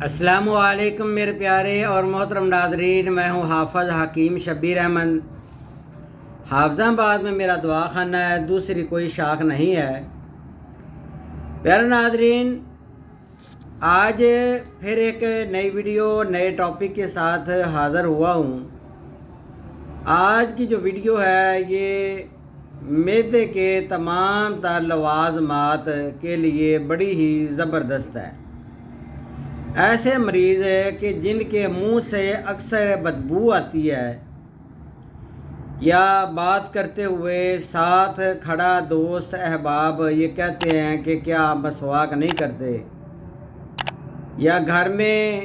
السلام علیکم میرے پیارے اور محترم ناظرین، میں ہوں حافظ حکیم شبیر احمد۔ حافظ آباد میں میرا دعا خانہ ہے، دوسری کوئی شاخ نہیں ہے۔ پیارے ناظرین، آج پھر ایک نئی ویڈیو نئے ٹاپک کے ساتھ حاضر ہوا ہوں۔ آج کی جو ویڈیو ہے یہ معدے کے تمام تر لوازمات کے لیے بڑی ہی زبردست ہے۔ ایسے مریض کہ جن کے منہ سے اکثر بدبو آتی ہے یا بات کرتے ہوئے ساتھ کھڑا دوست احباب یہ کہتے ہیں کہ کیا آپ مسواک نہیں کرتے، یا گھر میں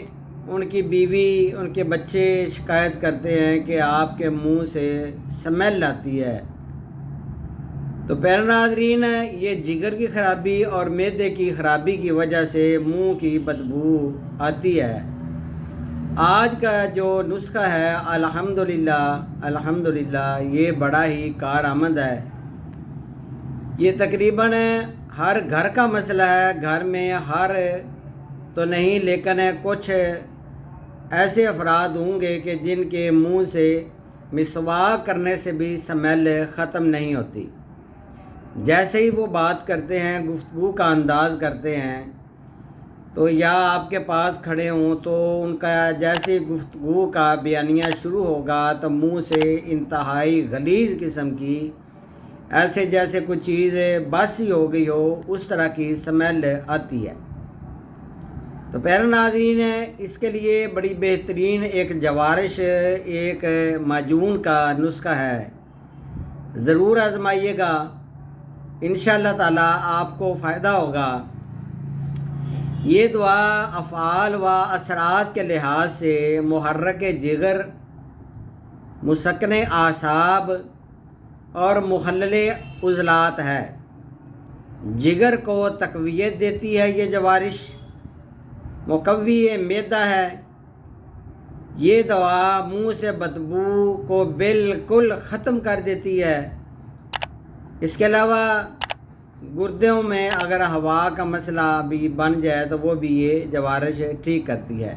ان کی بیوی ان کے بچے شکایت کرتے ہیں کہ آپ کے منہ سے سمیل آتی ہے، تو پیارے ناظرین یہ جگر کی خرابی اور معدے کی خرابی کی وجہ سے منہ کی بدبو آتی ہے۔ آج کا جو نسخہ ہے الحمدللہ یہ بڑا ہی کارآمد ہے۔ یہ تقریباً ہر گھر کا مسئلہ ہے، گھر میں ہر تو نہیں لیکن کچھ ایسے افراد ہوں گے کہ جن کے منہ سے مسواک کرنے سے بھی سمیل ختم نہیں ہوتی۔ جیسے ہی وہ بات کرتے ہیں، گفتگو کا انداز کرتے ہیں، تو یا آپ کے پاس کھڑے ہوں تو ان کا جیسے گفتگو کا بیانیہ شروع ہوگا تو منہ سے انتہائی غلیظ قسم کی ایسے جیسے کوئی چیز باسی ہو گئی ہو اس طرح کی سمیل آتی ہے۔ تو پیارے ناظرین اس کے لیے بڑی بہترین ایک جوارش، ایک معجون کا نسخہ ہے، ضرور آزمائیے گا، انشاءاللہ تعالی آپ کو فائدہ ہوگا۔ یہ دعا افعال و اثرات کے لحاظ سے محرک جگر، مسکن اعصاب اور محلل عضلات ہے۔ جگر کو تقویت دیتی ہے یہ جوارش، مقوی معدہ ہے۔ یہ دوا منہ سے بدبو کو بالکل ختم کر دیتی ہے۔ اس کے علاوہ گردوں میں اگر ہوا کا مسئلہ بھی بن جائے تو وہ بھی یہ جوارش ٹھیک کرتی ہے۔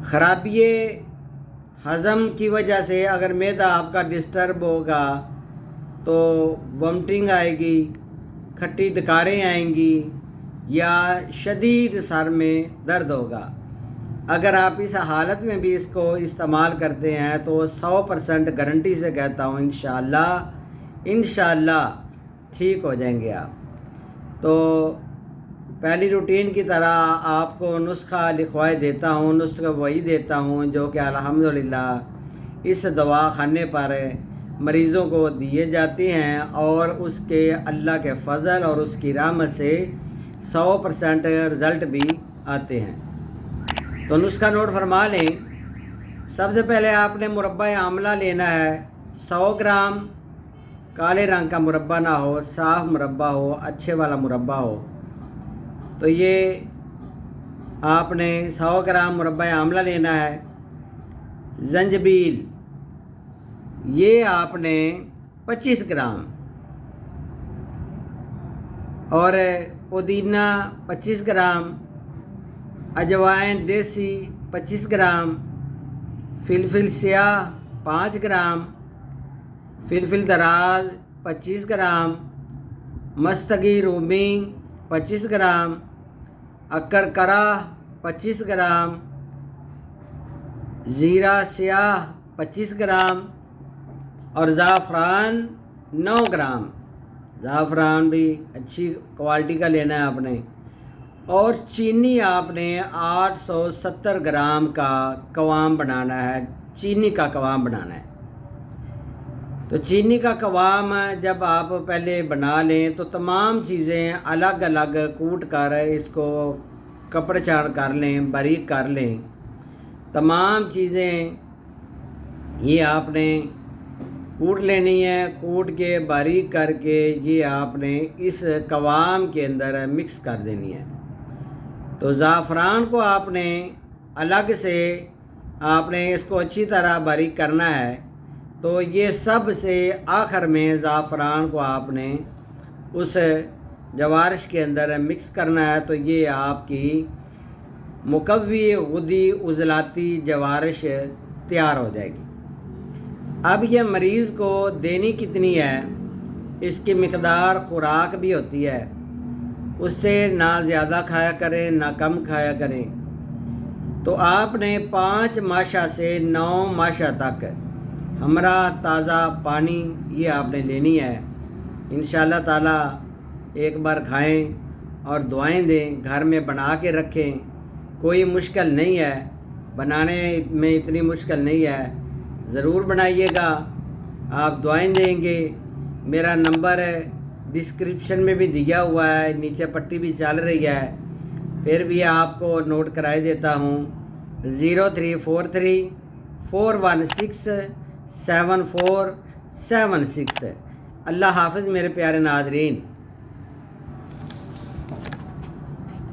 خرابی ہضم کی وجہ سے اگر معدہ آپ کا ڈسٹرب ہوگا تو ومٹنگ آئے گی، کھٹی ڈکاریں آئیں گی یا شدید سر میں درد ہوگا۔ اگر آپ اس حالت میں بھی اس کو استعمال کرتے ہیں تو 100% گارنٹی سے کہتا ہوں انشاءاللہ ٹھیک ہو جائیں گے آپ۔ تو پہلی روٹین کی طرح آپ کو نسخہ لکھوائے دیتا ہوں، نسخہ وہی دیتا ہوں جو کہ الحمدللہ اس دوا خانے پر مریضوں کو دیے جاتے ہیں اور اس کے اللہ کے فضل اور اس کی رحمت سے 100% رزلٹ بھی آتے ہیں۔ تو نسخہ نوٹ فرما لیں۔ سب سے پہلے آپ نے مربع آملہ لینا ہے، 100 گرام، کالے رنگ کا مربع نہ ہو، صاف مربع ہو، اچھے والا مربع ہو۔ تو یہ آپ نے 100 گرام مربع آملہ لینا ہے۔ زنجبیل یہ آپ نے 25 گرام، اور پودینہ 25 گرام، اجوائن دیسی 25 گرام، فلفل سیاہ 5 گرام، فلفل دراز 25 گرام، مستگی رومی 25 گرام، اکرکرا 25 گرام، زیرہ سیاہ 25 گرام اور زعفران 9 گرام۔ زعفران بھی اچھی کوالٹی کا لینا ہے آپ نے۔ اور چینی آپ نے 870 گرام کا قوام بنانا ہے، چینی کا قوام بنانا ہے۔ تو چینی کا قوام جب آپ پہلے بنا لیں تو تمام چیزیں الگ الگ کوٹ کر اس کو کپڑ چاڑ کر لیں، باریک کر لیں۔ تمام چیزیں یہ آپ نے کوٹ لینی ہے، کوٹ کے باریک کر کے یہ آپ نے اس قوام کے اندر مکس کر دینی ہے۔ تو زعفران کو آپ نے الگ سے آپ نے اس کو اچھی طرح باریک کرنا ہے۔ تو یہ سب سے آخر میں زعفران کو آپ نے اس جوارش کے اندر مکس کرنا ہے۔ تو یہ آپ کی مقوی غدی عضلاتی جوارش تیار ہو جائے گی۔ اب یہ مریض کو دینی کتنی ہے، اس کی مقدار خوراک بھی ہوتی ہے، اس سے نہ زیادہ کھایا کریں نہ کم کھایا کریں۔ تو آپ نے 5 ماشا سے 9 ماشا تک ہمرا تازہ پانی یہ آپ نے لینی ہے۔ انشاءاللہ تعالی ایک بار کھائیں اور دعائیں دیں، گھر میں بنا کے رکھیں، کوئی مشکل نہیں ہے، بنانے میں اتنی مشکل نہیں ہے، ضرور بنائیے گا، آپ دعائیں دیں گے۔ میرا نمبر ڈسکرپشن میں بھی دیا ہوا ہے، نیچے پٹی بھی چل رہی ہے، پھر بھی آپ کو نوٹ کرائے دیتا ہوں، 0343 416 7476۔ اللہ حافظ میرے پیارے ناظرین۔